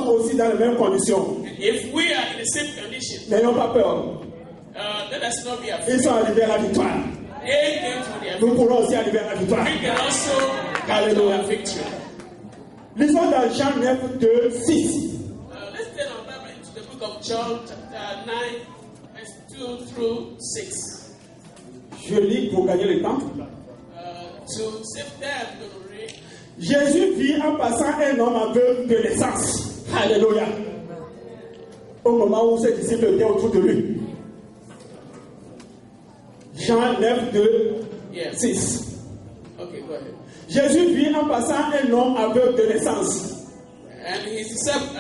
sommes aussi dans les mêmes conditions, if we are in the same condition, n'ayons pas peur. let us not be Ils afraid. sont arrivés à la victoire. They came to their Nous pourrons aussi arriver à la victoire. We can also come to Hallelujah. our victory. Lisons dans Jean 9, 2, 6. Let's turn our Bible into the book of John, chapter 9, verse 2 through 6. Je lis pour gagner le temps. To save time, I'm going to read. Jésus vit en passant un homme aveugle de naissance. Alléluia. Au moment où ses disciples étaient autour de lui. Jean 9, 2, Yeah. 6. Okay, go ahead. Jésus vit en passant un homme aveugle de naissance. And his disciples,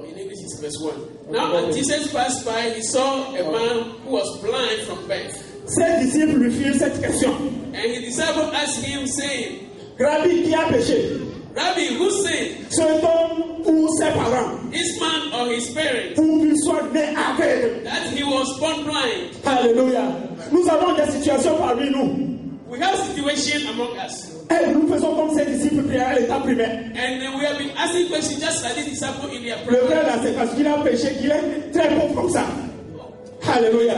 in English it's verse 1. Now, as Jesus passed by, he saw a man who was blind from birth. Ses disciples lui firent cette question. And his disciples asked him, saying, Rabbi, qui a péché? Rabbi, who sinned, Cet homme ou ses parents? this man or his parents, Pour qu'il soit né aveugle. that he was born blind? Alléluia. Nous avons des situations parmi nous. We have situation among us. Et nous faisons comme ces disciples priaient à l'état primaire. And we have been asking questions just like this disciple in their Le prayer. frère là, c'est parce qu'il a péché qu'il est très pauvre comme ça. Alléluia.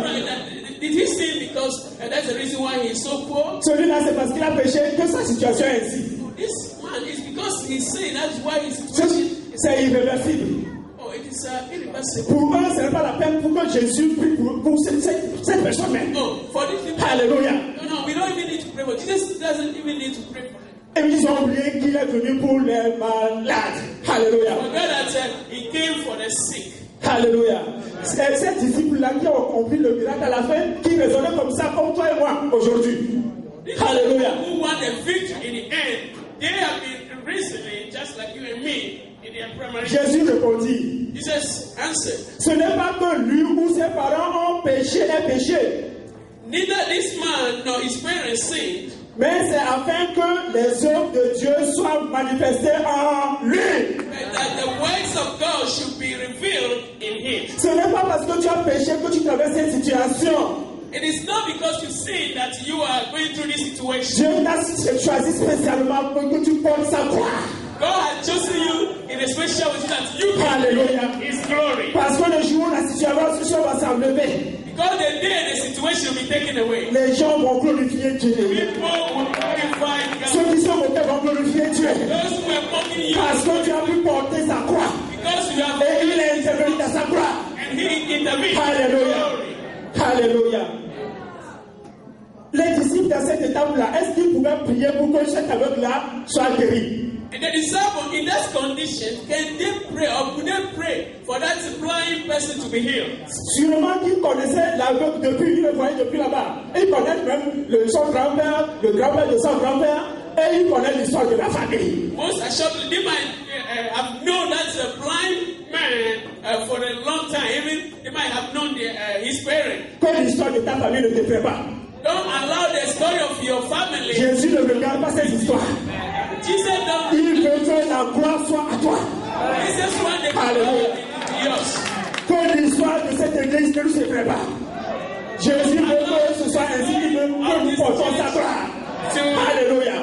Did he sin because that's the reason why he is so poor? Celui-là, c'est parce qu'il a péché que sa situation est ainsi. This man is because he sinned, that's why his situation is. C'est irréversible. Oh, it is irreversible. Pour eux, ce n'est pas la peine pour que Jésus prie pour cette personne même. No, for these people. Alléluia. No, we don't even need to pray for Jesus. Doesn't even need to pray for them. Et ils ont oublié qu'il est venu pour les malades. Alléluia. Forget that he came for the sick. Alléluia. C'est ces disciples-là qui ont compris le miracle à la fin, qui raisonnaient comme ça, comme toi et moi, aujourd'hui. Alléluia. Who want the victory in the end? They have been reasoning just like you and me in their primary. Jésus répondit, Jesus answered, ce n'est pas que lui ou ses parents ont péché et péché, neither this man nor his parents sinned, mais c'est afin que les œuvres de Dieu soient manifestées en lui. but that the works of God should be revealed in him. Ce n'est pas parce que tu as péché que tu traverses cette situation. It is not because you sin that you are going through this situation. Dieu t'a choisi spécialement pour que tu portes sa croix. God has chosen you in a special way so that you can Alléluia. His glory. Parce que le jour où la situation va s'enlever, Because the day the situation will be taken away, les gens vont glorifier Dieu. people will glorify Ceux God. qui sont moqués vont glorifier Dieu. Those who are mocking you, Parce que tu as pu porter sa croix. because you have Et il est intervenu dans sa croix. and He intervened. Alléluia. Glory. Alléluia. Les disciples dans cette étape-là, est-ce qu'ils pouvaient prier pour que cet aveugle-là soit guéri? And the disciples in that condition, can they pray or could they pray for that blind person to be healed? Sûrement qu'ils connaissaient l'aveugle depuis, ils le voyaient depuis là-bas. Ils connaissent même son grand-père, le grand-père de son grand-père, et ils connaissent l'histoire de la famille. Most assuredly, they might have known that's a blind man for a long time. Even they might have known his parents. Que l'histoire de ta famille ne te fait pas. Don't allow the story of your family. Jésus ne regarde pas cette histoire. Jesus don't. Il veut que la gloire soit à toi. Jesus want the Alléluia. glory yours. Que l'histoire de cette église ne nous effraie pas. Jésus veut que ce soit ainsi qu'il veut que nous portons sa gloire. Alléluia.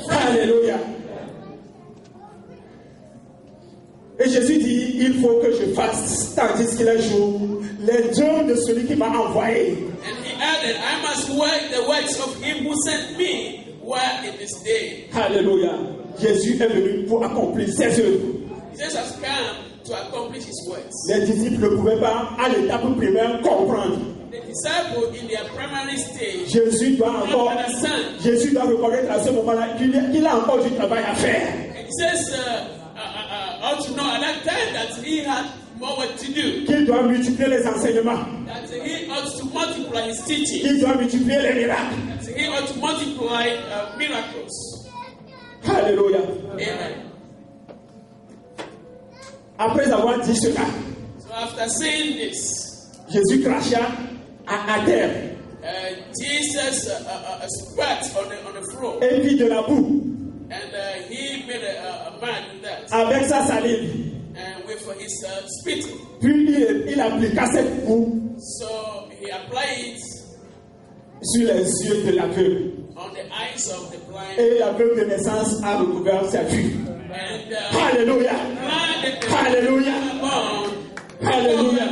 Alléluia. Et Jésus dit, il faut que je fasse, tandis qu'il est jour, les œuvres de celui qui m'a envoyé. And he added, I must work the works of him who sent me while it is day. Alléluia. Jésus est venu pour accomplir ses œuvres. Jesus has come to accomplish his works. Les disciples ne pouvaient pas, à l'étape primaire, comprendre. The disciples in their primary stage Jésus doit encore, understand. Jésus doit reconnaître à ce moment-là qu'il a encore du travail à faire. And he says, ought to know at that time that he had more work to do. Qu'il doit multiplier les enseignements. That he ought to multiply his teaching. Qu'il doit multiplier les miracles. That he ought to multiply miracles. Alléluia. Amen. Après avoir dit cela, So after saying this, Jésus cracha à terre Jesus spat on the floor. et puis de la boue And he made a man with that. avec sa salive. And with his spittle. Puis il appliqua cette boue So he applied it sur les yeux de l'aveugle. on the eyes of the blind. Et l'aveugle de naissance a recouvert sa vue. And Alléluia. Alléluia. Alléluia.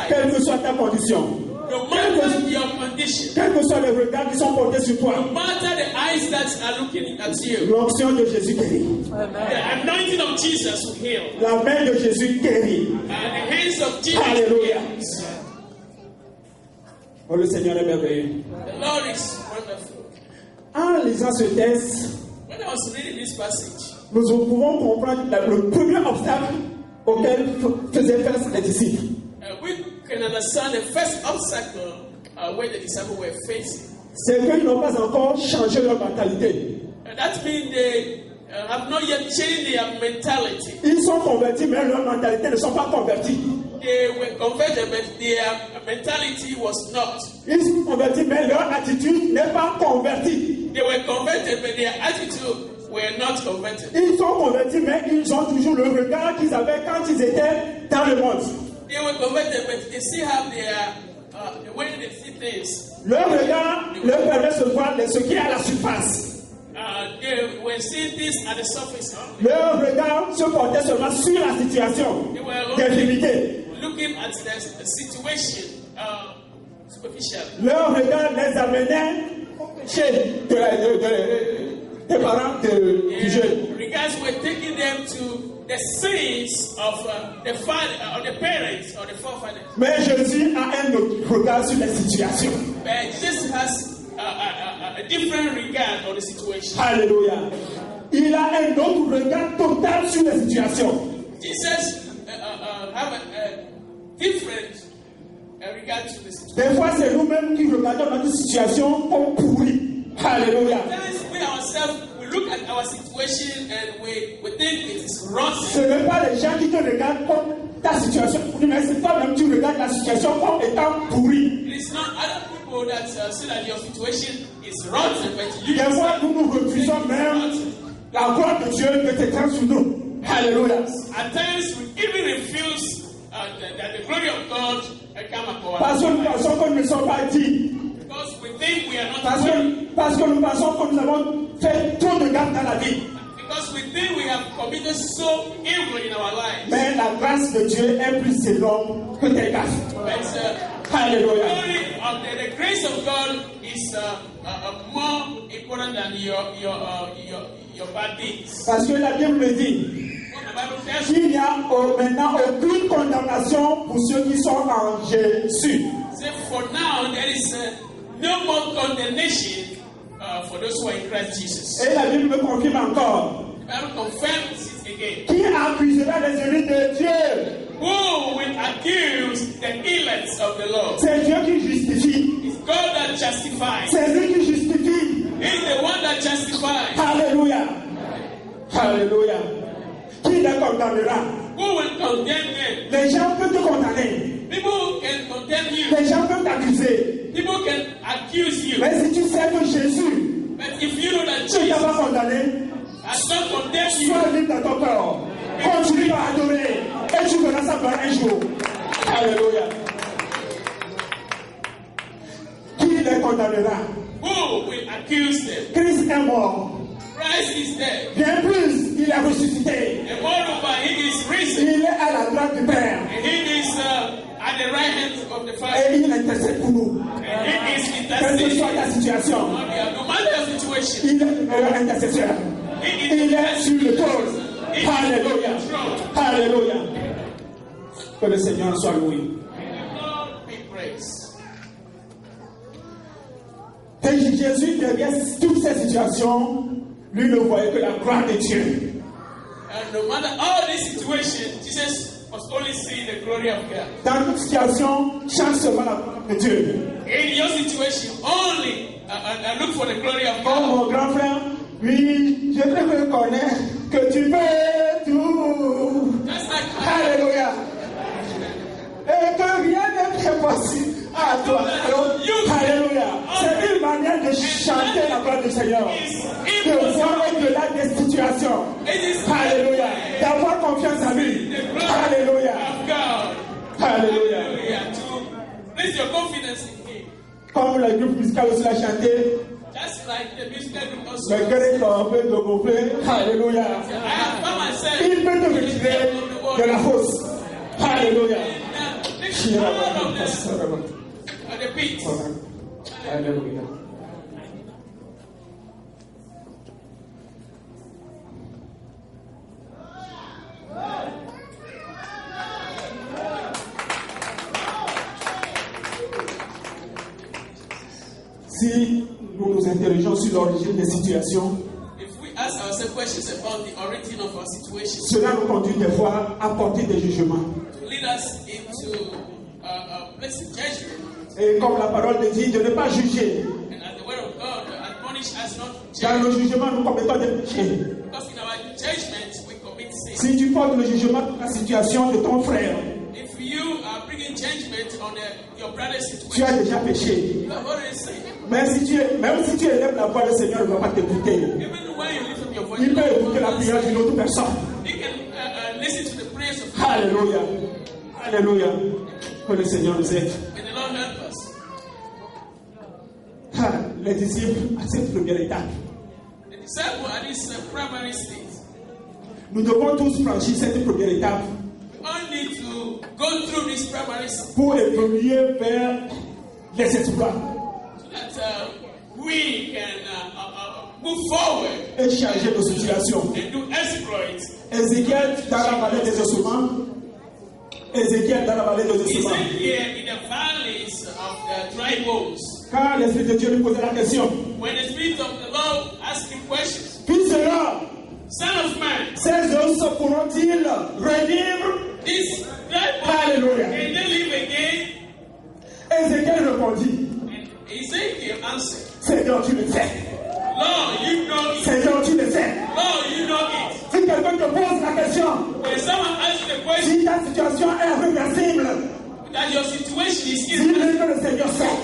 Quelle que soit ta condition, No matter your condition, quels que soient les regards qui sont portés sur toi, no matter the eyes that are looking at you, l'onction de Jésus guérit. the anointing of Jesus will heal. La main de Jésus guérit. And the hands of Jesus Alléluia. heals. Oh, le Seigneur est merveilleux. The Lord is wonderful. En lisant ce texte, When I was reading this passage, nous pouvons comprendre le premier obstacle auquel faisaient face les disciples. we can understand the first obstacle where the disciples were facing. C'est qu'ils n'ont pas encore changé leur mentalité. That means they have not yet changed their mentality. Ils sont convertis, mais leur mentalité ne sont pas convertis. They were converted, but their mentality was not. Ils sont convertis, mais leur attitude n'est pas convertie. They were converted, but their attitude were not converted. Ils sont convertis, mais ils ont toujours le regard qu'ils avaient quand ils étaient dans le monde. They were converted, but they still have their the way they see things. Leur regard leur permet de voir ce qui est à la surface. They were seeing things at the surface. Leur regard se portait seulement sur la situation They were d'intimité. looking at the situation superficially. Leur regard les amenait chez des parents du jeune. Regards were taking them to the sins of the father, or the parents, or the forefathers. Mais Jésus a un autre regard sur la situation. But Jesus has a different regard on the situation. Alléluia. Il a un autre regard total sur la situation. Jesus have a different regard to the situation. Des fois, c'est nous-mêmes qui regardons notre situation comme pourrie. Alléluia. Sometimes we ourselves, we look at our situation and we think it is rotten. Ce n'est pas les gens qui te regardent comme ta situation pourrie, mais c'est toi-même qui regardes la situation comme étant pourrie. It is not other people that say that your situation is rotten, but you Des fois, nous refusons même la gloire de Dieu de t'étendre sur nous. Alléluia. At times we even refuse that the glory of God come upon Parce que nous us. pensons que nous ne sommes pas dignes. Because we think we are not worthy. Parce que nous pensons que nous avons fait trop de gaffe dans la vie. Because we think we have committed so evil in our lives. Mais la grâce de Dieu est plus énorme que tes gaffes. But Alléluia. the grace of God is more important than your bad deeds. Parce que la Bible dit The Bible tells qu'il n'y a maintenant aucune condamnation pour ceux qui sont en Jésus. say for now there is no more condemnation for those who are in Christ Jesus. Et la Bible me confirme encore. The Bible confirms it again. Qui accusera les élus de Dieu? Who will accuse the elect of the Lord? C'est Dieu qui justifie. It's God that justifies. C'est lui qui justifie. He's the one that justifies. Alléluia. Alléluia. Qui les condamnera? Who will condemn them? Les gens peuvent te condamner. People can condemn you. Les gens peuvent t'accuser. People can accuse you. Mais si tu sais que Jésus But if you know that ne t'a Jesus pas condamné, has not condemned you, sois libre dans ton cœur. Continue à adorer. Et tu verras ça par un jour. Alléluia. Qui les condamnera? who will accuse them? Christ est mort. Christ is dead. Bien plus, il est ressuscité. And moreover, he is risen. Il est à la droite du Père. And he is at the right hand of the Father. Et il intercède pour nous. And he is Quelle que soit interceding. ta situation, No matter your situation, il est le meilleur intercesseur. Il est sur le trône. Alléluia. Alléluia. Que le Seigneur soit loué. Lord be praised. Et Jésus, derrière toutes ces situations, lui ne voyait que la gloire de Dieu. And no matter all this situation, Jesus was only seeing the glory of God. Dans toute situation, cherche seulement la gloire de Dieu. In your situation, only look for the glory of Oh God. mon grand frère, oui, je te reconnais que tu peux tout. Just like Alléluia. Et que rien n'est impossible à toi. Alors, alléluia. C'est une manière de chanter la gloire du Seigneur. De voir au-delà des situations. Alléluia. D'avoir confiance en lui. Alléluia. of God. Alléluia. Hallelujah. To place your confidence in Him. Comme le groupe musical aussi l'a chanté, Just Just like the musical group also. Mais quel est ton peu de gonfler? Alléluia. I have found myself Il peut te retirer de la fosse. Alléluia. The pit. Alléluia. Si nous nous interrogeons sur l'origine des situations, If we ask ourselves questions about the origin of our situation, cela nous conduit des fois à porter des jugements. to lead us into a place of judgment. Et comme la parole de Dieu, de ne pas juger. And as the word of God admonish us not to Dans judge, le jugement, nous commettons des péchés. because in our judgment we commit sin. Si tu portes le jugement de la situation de ton frère, If you are bringing judgment on your brother's tu situation, as déjà péché. you have already sinned. Même si tu élèves la voix, le Seigneur ne va pas t'écouter. Even when you lift up your voice, Il peut écouter la prière d'une autre personne. you can listen to the prayers of Alléluia. Alléluia. Que le Seigneur nous aide. May the Lord help us. Les disciples à cette première étape. The disciple at this primary stage, Nous devons tous franchir cette première étape we all need to go through this primary stage pour évoluer vers les exploits so that we can move forward et changer nos situations. and do exploits. Ézéchiel dans la vallée des ossements. Ézéchiel dans la vallée des He ossements. said here in the valleys of the dry bones, Quand l'Esprit de Dieu lui posait la question, when the Spirit of the Lord asked him questions, qui sera? Son of man, Ces os pourront-ils revivre? this dry bone, Alléluia. can they live again? Ézéchiel répondit, And Ezekiel answered, Seigneur, tu le sais. Lord, you know it. Seigneur, tu le sais. Lord, you know it. Si quelqu'un te pose la question, When someone asks you the question si ta situation est réversible, that your situation is dis-lui in, que le Seigneur sait.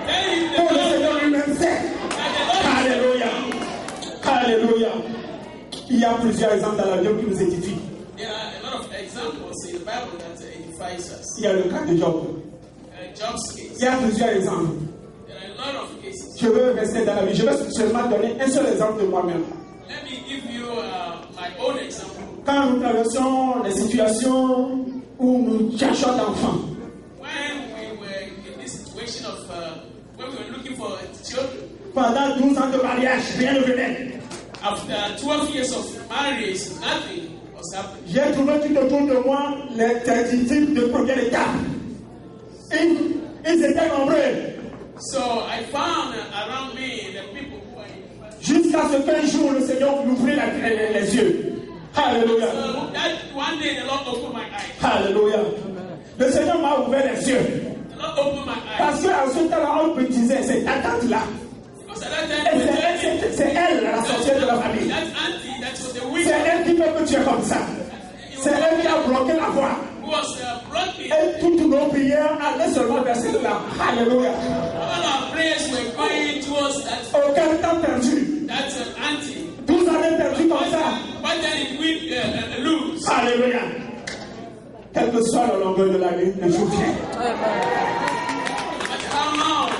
tell him Que the le Lord, Seigneur lui-même sait. that the Lord Alléluia. Alléluia. Il y a plusieurs exemples dans la Bible qui nous édifient. There are a lot of examples in the Bible that edifies us. Il y a le cas de Job. Job's case. Il y a plusieurs exemples. There are a lot of cases. Je veux rester dans la vie. Je vais seulement donner un seul exemple de moi-même. Let me give you my own example. Quand nous traversons les situations où nous cherchons d'enfants, When we were in this situation of when we were looking for children, pendant 12 ans de mariage, rien ne venait. after 12 years of marriage, nothing was happening. J'ai trouvé tout autour de moi les disciples de première étape. Ils étaient nombreux. So I found around me the people who were in Jusqu'à ce qu'un jour, le Seigneur m'ouvrit les yeux. Alléluia. So that one day the Lord opened my eyes. Alléluia. Le Seigneur m'a ouvert les yeux. The Lord opened my eyes. Parce qu'à ce temps-là, on me disait, c'est ta tante-là. Because at that Et time, c'est elle, la sorcière de la famille. that auntie, that was the C'est widow elle qui fait que tu es comme ça. C'est elle qui a bloqué la voie. who was broken. Et toutes nos prières allaient seulement vers celle-là. Alléluia. All our prayers were going towards that Aucun temps perdu. auntie. 12 années perdues comme ça. Why did we lose? Alléluia. Quelle que soit la longueur de la nuit, le jour vient. But how long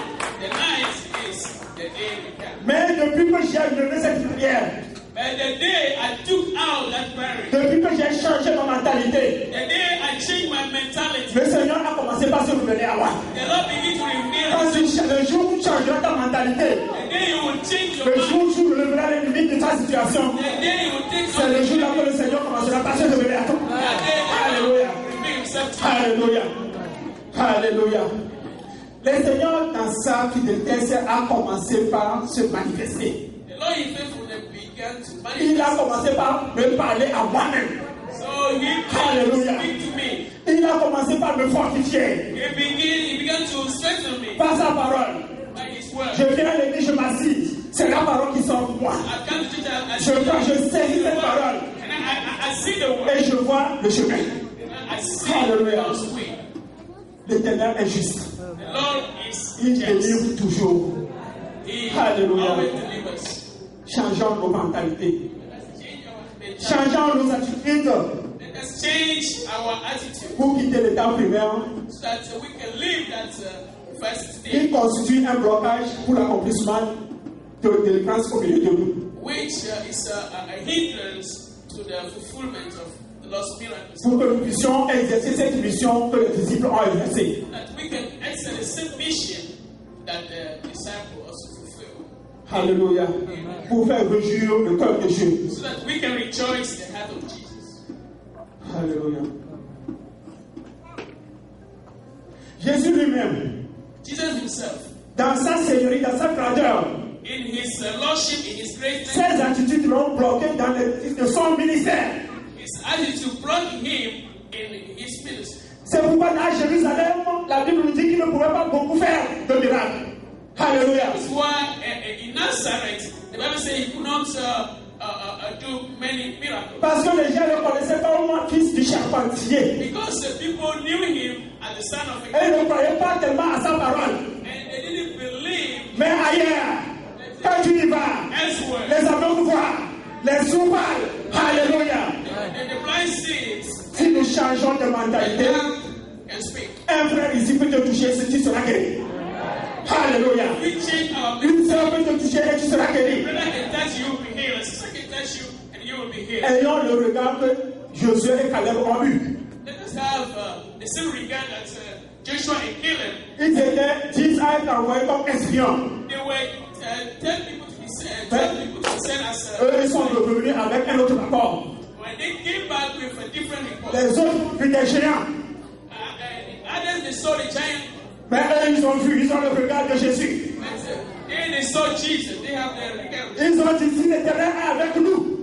the night is, the day will come. Mais depuis que j'ai levé cette prière, But the day I took out that barrier, depuis que j'ai changé ma mentalité, the day I changed my mentality, le Seigneur a commencé par se révéler à moi. the Lord began to reveal Quand le jour où tu changeras ta mentalité, the day you will change your le mind, jour où tu relèveras les limites de ta situation, the day you will take c'est le jour là que le Seigneur commencera par se révéler à toi. Alléluia. reveal himself to Alléluia. Alléluia. Le Seigneur, dans sa fidélité, a commencé par se manifester. The Lord in faithfulness began to Il a manifest. commencé par me parler à moi-même. So he Alléluia. began to speak to me. Il a commencé par me fortifier He began to strengthen me par sa parole. by his word. Je viens à l'église, je m'assise. C'est la parole qui sort de moi. I come to church, I Je see the prends, je saisis cette word, parole and I see the word. et je vois le chemin. I see Hallelujah. God's way. L'Éternel est juste. The Lord is Il just. délivre toujours. He Hallelujah. always delivers. Changeons nos mentalités. Change our mentality. Changeons nos attitudes Let us change our attitude pour quitter l'état primaire so that we can live that first qui day constitue un blocage pour l'accomplissement de délivrance au milieu de nous. which is a hindrance to the fulfillment of the Lord's miracles. Pour que nous puissions exercer cette mission que les disciples ont exercée. That we can exercise the same mission that the disciples also fulfill. Alléluia. Pour faire réjouir le cœur de Dieu. So that we can rejoice the heart of Jesus. Alléluia. Jésus lui-même, Jesus himself, dans sa seigneurie, dans sa grandeur, in his lordship, in his greatness, ses attitudes l'ont bloqué dans son ministère. his attitude blocked him in his ministry. C'est pourquoi à Jérusalem, la Bible nous dit qu'il ne pouvait pas beaucoup faire de miracles. Alléluia. That's why in Nazareth, the Bible says he could not do many miracles. Parce que les gens ne connaissaient pas au moins fils du charpentier. Because the people knew him as the son of a Et ils king. ne croyaient pas tellement à sa parole. And they didn't believe Mais ailleurs, quand tu y vas, elsewhere. les aveugles voient, les sourds parlent. Alléluia. The blind sees, Si nous changeons de the mentalité, deaf can speak. un frère ici peut te toucher si tu seras guéri. Alléluia. We change our Une sœur peut te toucher et tu seras guéri. brother can touch you, will be healed. A sister can touch you, and you will be healed. Ayons le regard que Josué et Caleb ont eu. Let us have the same regard that Joshua and Caleb. Ils étaient 10 à être envoyés comme espions. They were 10 people to be sent, 12 people to be sent as Eux, ils sont revenus avec un autre rapport. when they came back with a different report. Les autres vus des géants. Others they saw the giant, Mais eux, ils ont vu, ils ont le regard de Jésus. and they saw Jesus. They have their regard. Ils ont dit, si l'Éternel est avec nous,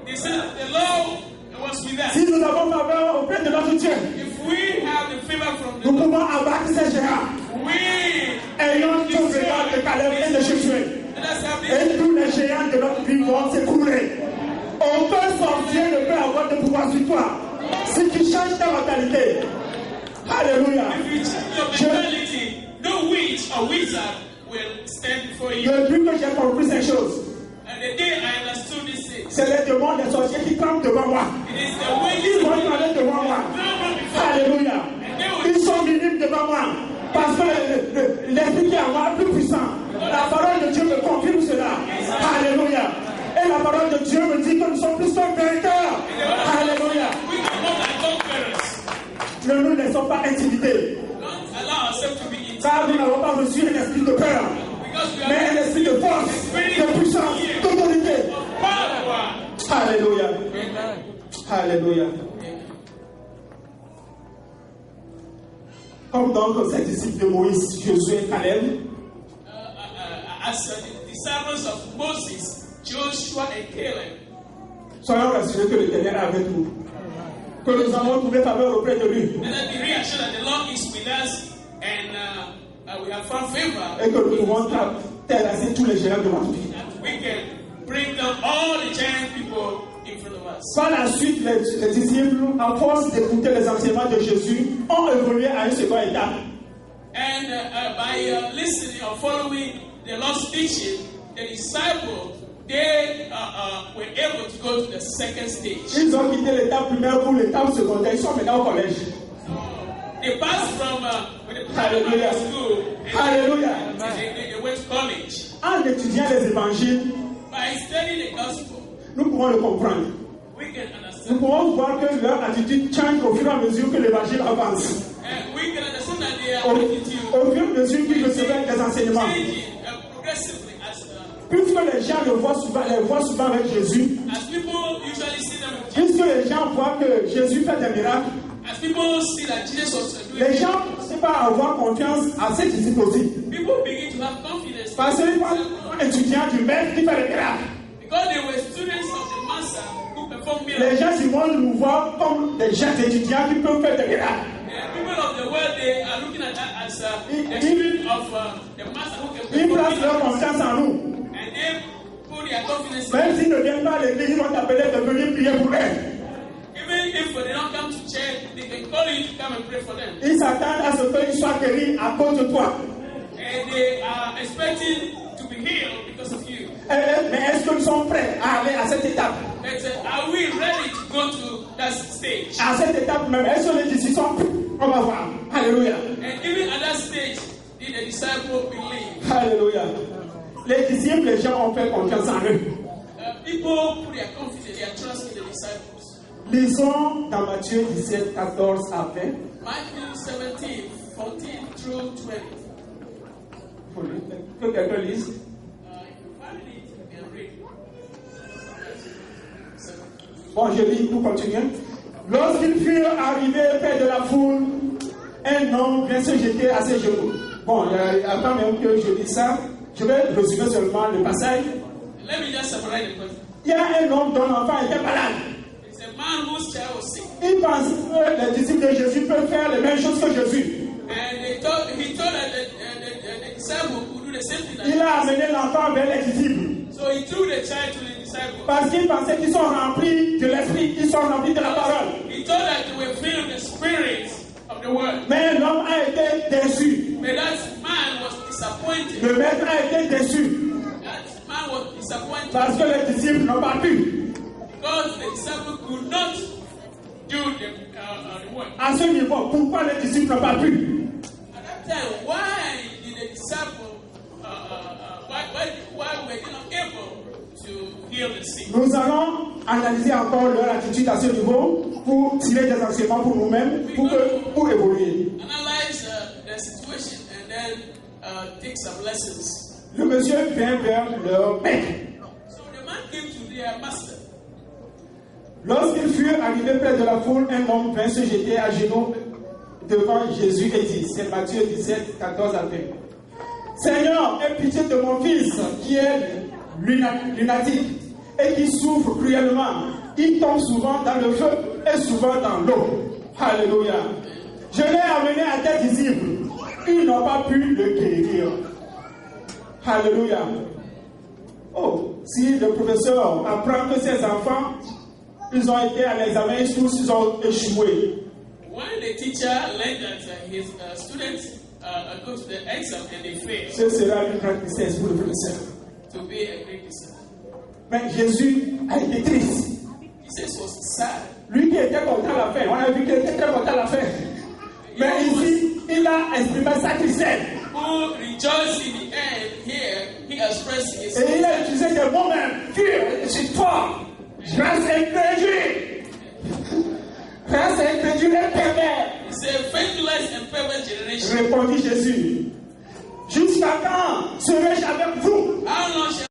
They said the Lord was with us. si nous avons faveur auprès de notre Dieu, If we have the favor from the nous Lord, pouvons abattre ces géants. we Ayons le regard de Caleb et de Josué. let us have this. Et tous les géants de notre vie vont s'écrouler. Aucun sorcier ne peut avoir de pouvoir sur toi. Si tu changes ta mentalité. Alléluia. If you change your mentality, no witch or wizard will stand before you. Depuis que j'ai compris ces choses, And the day I understood these things, c'est les démons des sorciers qui tremblent devant moi. it is the way Ils you vont trembler devant moi. before. Alléluia. Ils sont minimes devant moi. Parce que l'esprit qui est en moi est plus puissant. La parole de Dieu me confirme cela. Alléluia. Et la parole de Dieu me dit que nous sommes plus que vainqueurs. Alléluia. We are more than conquerors. Ne nous laissons pas intimider. Don't allow ourselves to be intimidated. Car nous n'avons pas reçu un esprit de peur, Because we mais are un esprit de force, de puissance, d'autorité. power. Alléluia. Alléluia. Comme donc ces disciples de Moïse, Josué et Caleb, As the disciples of Moses, Joshua and Caleb, soyons rassurés que l'Éternel est avec nous. Que nous avons trouvé faveur auprès de lui. let us be reassured that the Lord is with us and we have found favor. Et que nous pouvons terrasser tous les géants de notre vie. And we can bring down all the giant people in front of us. Par la suite, les disciples, à force d'écouter les enseignements de Jésus, ont évolué à une seconde étape. And by listening or following the Lord's teaching, the disciples, they were able to go to the second stage. Ils ont quitté l'étape primaire pour l'étape secondaire. Ils sont maintenant au collège. They passed from when they Hallelujah. primary school Hallelujah. and they went to college. En étudiant les évangiles, By studying the gospel, nous pouvons le comprendre. we can Nous understand. pouvons voir que leur attitude change au fur et à mesure que l'évangile avance. And we can understand that they are Au, attitude au fur et à mesure qu'ils recevaient des enseignements. changing progressively Puisque les gens les voient souvent avec Jésus, as people usually see them with puisque les gens voient que Jésus fait des miracles, as people see that Jesus was doing les it, gens ne savent pas avoir confiance à ses disciples aussi. people begin to have confidence Parce qu'ils sont étudiants du maître qui fait des miracles. because they were students of the master who performed Les miracles. gens du monde nous voient comme des jeunes étudiants qui peuvent faire des miracles. The people of the world, they are looking at that as the student of the master who can Ils perform placent leur miracles. confiance en nous. And they put their confidence in Même us. s'ils ne viennent pas à l'église, ils vont t'appeler de venir prier pour eux. Even if they don't come to church, they can call you to come and pray for them. Ils s'attendent à ce qu'ils soient guéris à cause de toi. And they are expecting to be healed because of you. Mais est-ce qu'ils sont prêts à aller à cette étape? But are we ready to go to that stage? À cette étape même, est-ce que les disciples sont prêts? On va voir. Alléluia. And even at that stage, did the disciple believe? Alléluia. Les disciples, les gens ont fait confiance en eux. People put their confidence, their trust in the disciples. Lisons dans Matthieu 17, 14 à 20. Matthew 17, 14 through 20. Que quelqu'un lise. If you find it, you can read. Bon, je lis, nous continuons. Lorsqu'ils furent arrivés près de la foule, un homme vint se jeter à ses genoux. Bon, avant même que je dise ça, je vais résumer seulement le passage. Let me just summarize the question. Il y a un homme dont l'enfant était malade. It's a man whose child was sick. Il pensait que les disciples de Jésus peuvent faire les mêmes choses que Jésus. And he thought that the disciple could do the same thing. Il a amené l'enfant vers les disciples. So he threw the child to the disciples. Parce qu'il pensait qu'ils sont remplis de l'esprit, ils sont remplis de la parole. He thought that they were filled with the spirit of the word. Mais l'homme a été déçu. But that man was disappointed. Le maître a été déçu. That man was disappointed. Parce que les disciples n'ont pas pu. Because the disciple could not do the work. À ce niveau, pourquoi les disciples n'ont pas pu? At that time, why did the disciple, why were they not able to heal the sick? Nous allons analyser encore leur attitude à ce niveau pour tirer des enseignements pour nous-mêmes, pour évoluer. Analyze the situation and then take some lessons. Le monsieur vient vers leur maître. So the man came to their master. Lorsqu'ils furent arrivés près de la foule, un homme vint se jeter à genoux devant Jésus et dit, c'est Matthieu 17, 14 à 20. Seigneur, aie pitié de mon fils qui est lunatique et qui souffre cruellement. Il tombe souvent dans le feu et souvent dans l'eau. Alléluia. Je l'ai amené à tes disciples. Ils n'ont pas pu le guérir. Alléluia. Oh, si le professeur apprend que ses enfants, ils ont été à l'examen, tous ils ont échoué. When the teacher learned that his students go to the exam and they fail, Ce sera une grande tristesse pour le professeur. to be a great disciple. Mais Jésus a été triste. Jesus was sad. Lui qui était content à la fin, on a vu qu'il était très content à la fin. Mais ici, il a exprimé sa tristesse. Who rejoiced in the end, here he expressed his Et il a utilisé des mots même. Dieu, je suis fort. Grâce incrédule. Grâce incrédule et pervers. He said, faithless and perverse generation. Répondit Jésus. Jusqu'à quand serai-je avec vous? How long shall